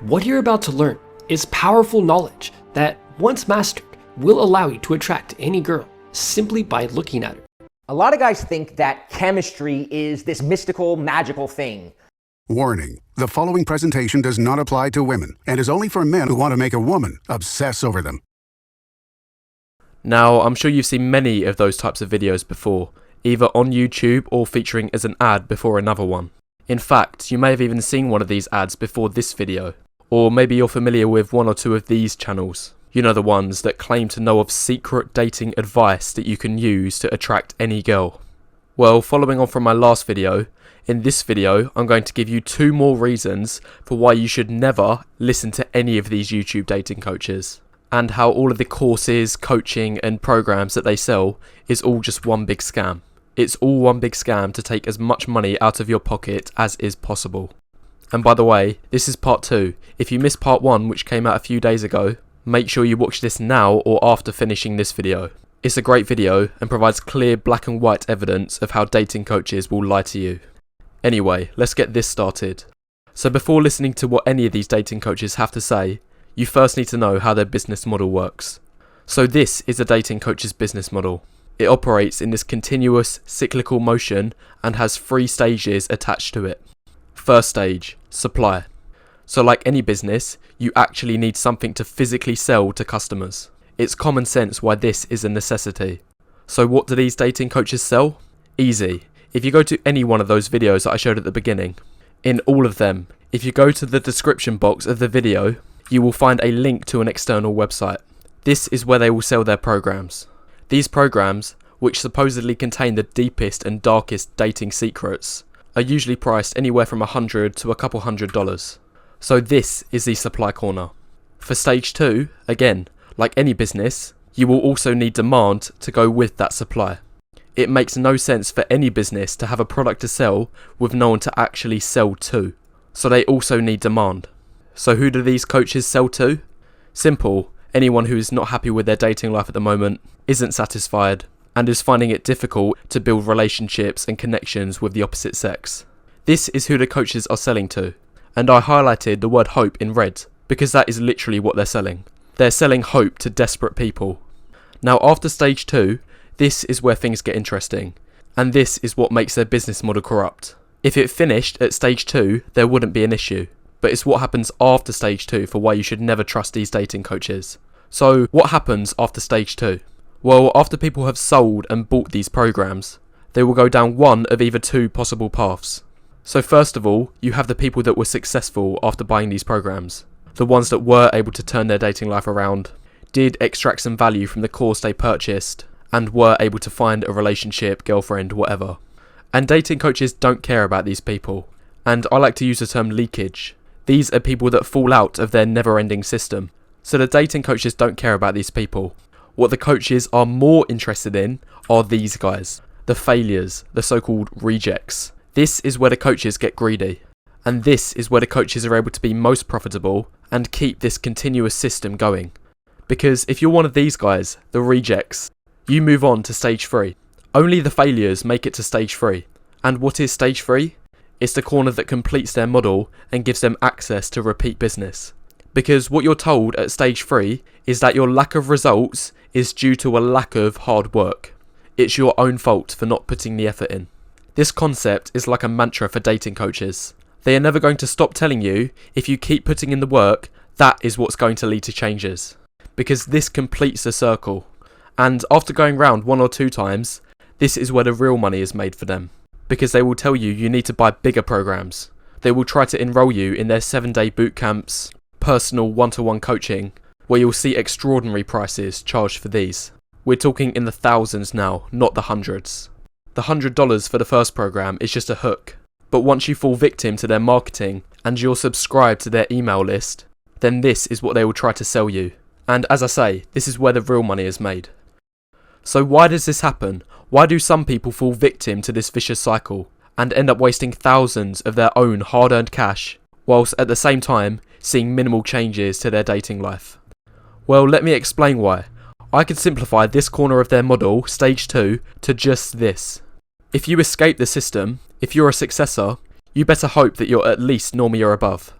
What you're about to learn is powerful knowledge that, once mastered, will allow you to attract any girl simply by looking at her. A lot of guys think that chemistry is this mystical, magical thing. Warning, the following presentation does not apply to women and is only for men who want to make a woman obsess over them. Now, I'm sure you've seen many of those types of videos before, either on YouTube or featuring as an ad before another one. In fact, you may have even seen one of these ads before this video. Or maybe you're familiar with one or two of these channels. You know, the ones that claim to know of secret dating advice that you can use to attract any girl. Well, following on from my last video, in this video I'm going to give you 2 more reasons for why you should never listen to any of these YouTube dating coaches, and how all of the courses, coaching and programs that they sell is all just one big scam. It's all one big scam to take as much money out of your pocket as is possible. And by the way, this is part 2. If you missed part 1, which came out a few days ago, make sure you watch this now or after finishing this video. It's a great video and provides clear black and white evidence of how dating coaches will lie to you. Anyway, let's get this started. So before listening to what any of these dating coaches have to say, you first need to know how their business model works. So this is a dating coach's business model. It operates in this continuous cyclical motion and has 3 stages attached to it. First stage, supply. So like any business, you actually need something to physically sell to customers. It's common sense why this is a necessity. So what do these dating coaches sell? Easy. If you go to any one of those videos that I showed at the beginning, in all of them, if you go to the description box of the video, you will find a link to an external website. This is where they will sell their programs. These programs, which supposedly contain the deepest and darkest dating secrets, are usually priced anywhere from $100 to a couple $100. So this is the supply corner. For stage 2, again, like any business, you will also need demand to go with that supply. It makes no sense for any business to have a product to sell with no one to actually sell to. So they also need demand. So who do these coaches sell to? Simple, anyone who is not happy with their dating life at the moment, isn't satisfied, and is finding it difficult to build relationships and connections with the opposite sex. This is who the coaches are selling to. And I highlighted the word hope in red, because that is literally what they're selling. They're selling hope to desperate people. Now after stage 2, this is where things get interesting. And this is what makes their business model corrupt. If it finished at stage 2, there wouldn't be an issue. But it's what happens after stage 2 for why you should never trust these dating coaches. So what happens after stage 2? Well, after people have sold and bought these programs, they will go down one of either 2 possible paths. So first of all, you have the people that were successful after buying these programs. The ones that were able to turn their dating life around, did extract some value from the course they purchased, and were able to find a relationship, girlfriend, whatever. And dating coaches don't care about these people. And I like to use the term leakage. These are people that fall out of their never-ending system. So the dating coaches don't care about these people. What the coaches are more interested in are these guys, the failures, the so-called rejects. This is where the coaches get greedy. And this is where the coaches are able to be most profitable and keep this continuous system going. Because if you're one of these guys, the rejects, you move on to stage 3. Only the failures make it to stage 3. And what is stage 3? It's the corner that completes their model and gives them access to repeat business. Because what you're told at stage 3 is that your lack of results is due to a lack of hard work. It's your own fault for not putting the effort in. This concept is like a mantra for dating coaches. They are never going to stop telling you, if you keep putting in the work, that is what's going to lead to changes. Because this completes the circle. And after going round 1 or 2 times, this is where the real money is made for them. Because they will tell you you need to buy bigger programs. They will try to enroll you in their 7-day boot camps, personal one-to-one coaching, where you'll see extraordinary prices charged for these. We're talking in the thousands now, not the hundreds. The $100 for the first program is just a hook. But once you fall victim to their marketing and you're subscribed to their email list, then this is what they will try to sell you. And as I say, this is where the real money is made. So why does this happen? Why do some people fall victim to this vicious cycle and end up wasting thousands of their own hard-earned cash, whilst at the same time seeing minimal changes to their dating life? Well, let me explain why. I could simplify this corner of their model, stage 2, to just this. If you escape the system, if you're a successor, you better hope that you're at least normie or above.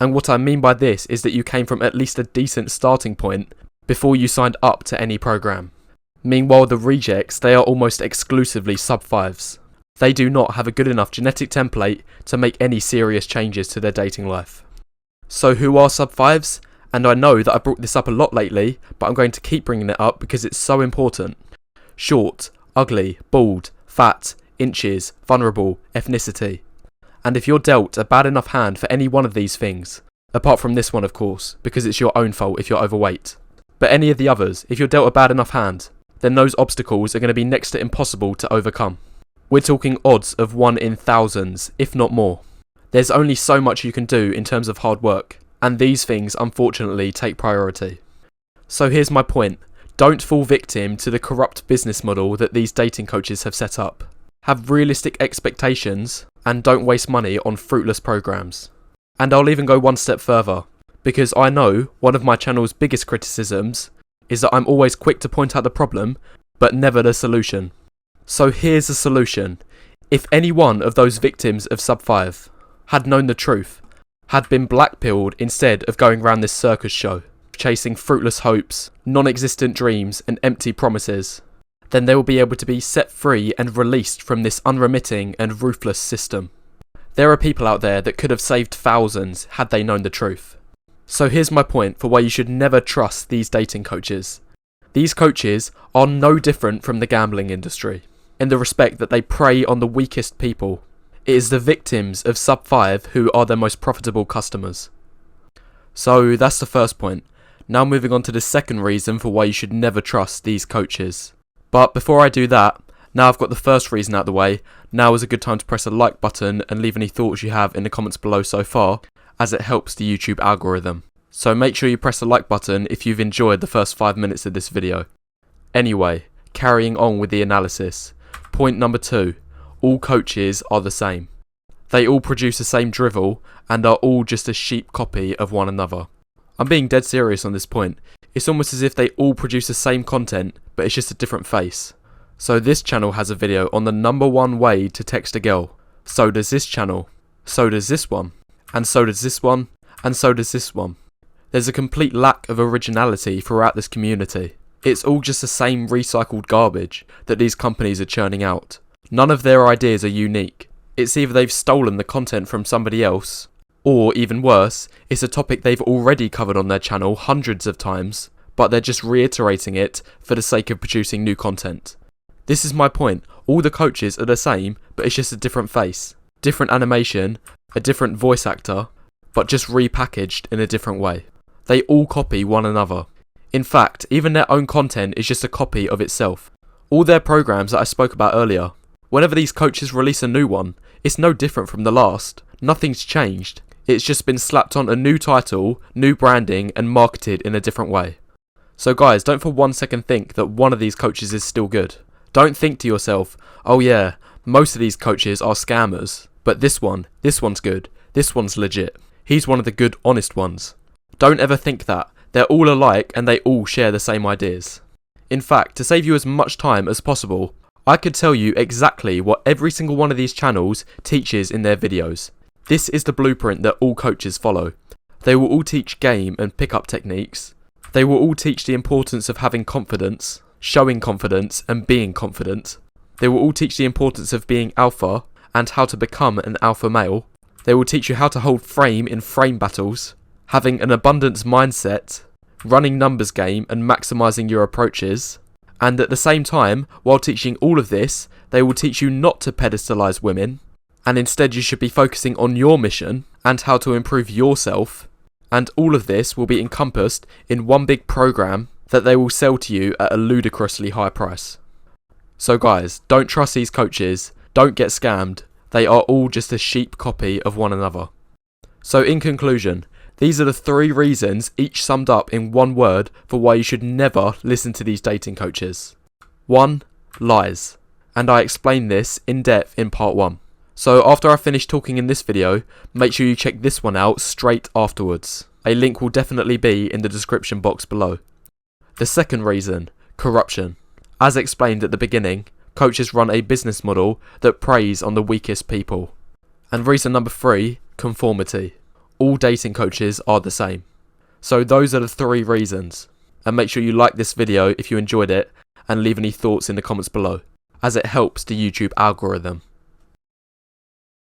And what I mean by this is that you came from at least a decent starting point before you signed up to any program. Meanwhile, the rejects, they are almost exclusively sub-5s. They do not have a good enough genetic template to make any serious changes to their dating life. So who are sub-5s? And I know that I brought this up a lot lately, but I'm going to keep bringing it up because it's so important. Short, ugly, bald, fat, inches, vulnerable, ethnicity. And if you're dealt a bad enough hand for any one of these things, apart from this one of course, because it's your own fault if you're overweight, but any of the others, if you're dealt a bad enough hand, then those obstacles are going to be next to impossible to overcome. We're talking odds of 1 in thousands, if not more. There's only so much you can do in terms of hard work, and these things unfortunately take priority. So here's my point. Don't fall victim to the corrupt business model that these dating coaches have set up. Have realistic expectations and don't waste money on fruitless programs. And I'll even go one step further, because I know one of my channel's biggest criticisms is that I'm always quick to point out the problem, but never the solution. So here's the solution. If any one of those victims of sub-5 had known the truth, had been blackpilled instead of going round this circus show, chasing fruitless hopes, non-existent dreams and empty promises, then they will be able to be set free and released from this unremitting and ruthless system. There are people out there that could have saved thousands had they known the truth. So here's my point for why you should never trust these dating coaches. These coaches are no different from the gambling industry, in the respect that they prey on the weakest people. It is the victims of sub-5 who are their most profitable customers. So that's the first point. Now moving on to the second reason for why you should never trust these coaches. But before I do that, now I've got the first reason out of the way, now is a good time to press a like button and leave any thoughts you have in the comments below so far, as it helps the YouTube algorithm. So make sure you press the like button if you've enjoyed the first 5 minutes of this video. Anyway, carrying on with the analysis. Point number 2. All coaches are the same. They all produce the same drivel and are all just a sheep copy of one another. I'm being dead serious on this point. It's almost as if they all produce the same content, but it's just a different face. So this channel has a video on the #1 way to text a girl. So does this channel. So does this one. And so does this one. And so does this one. There's a complete lack of originality throughout this community. It's all just the same recycled garbage that these companies are churning out. None of their ideas are unique. It's either they've stolen the content from somebody else, or even worse, it's a topic they've already covered on their channel hundreds of times, but they're just reiterating it for the sake of producing new content. This is my point. All the coaches are the same, but it's just a different face, different animation, a different voice actor, but just repackaged in a different way. They all copy one another. In fact, even their own content is just a copy of itself. All their programs that I spoke about earlier, whenever these coaches release a new one, it's no different from the last. Nothing's changed. It's just been slapped on a new title, new branding, and marketed in a different way. So guys, don't for 1 second think that one of these coaches is still good. Don't think to yourself, oh yeah, most of these coaches are scammers, but this one's good, this one's legit. He's one of the good, honest ones. Don't ever think that. They're all alike and they all share the same ideas. In fact, to save you as much time as possible, I could tell you exactly what every single one of these channels teaches in their videos. This is the blueprint that all coaches follow. They will all teach game and pickup techniques. They will all teach the importance of having confidence, showing confidence and being confident. They will all teach the importance of being alpha and how to become an alpha male. They will teach you how to hold frame in frame battles, having an abundance mindset, running numbers game and maximizing your approaches. And at the same time, while teaching all of this, they will teach you not to pedestalize women, and instead you should be focusing on your mission and how to improve yourself. And all of this will be encompassed in one big program that they will sell to you at a ludicrously high price. So guys, don't trust these coaches, don't get scammed, they are all just a sheep copy of one another. So in conclusion, these are the 3 reasons, each summed up in one word, for why you should never listen to these dating coaches. 1. Lies. And I explained this in depth in part 1. So after I finish talking in this video, make sure you check this one out straight afterwards. A link will definitely be in the description box below. The second reason, corruption. As explained at the beginning, coaches run a business model that preys on the weakest people. And reason number 3, conformity. all dating coaches are the same. So those are the 3 reasons. And make sure you like this video if you enjoyed it and leave any thoughts in the comments below, as it helps the YouTube algorithm.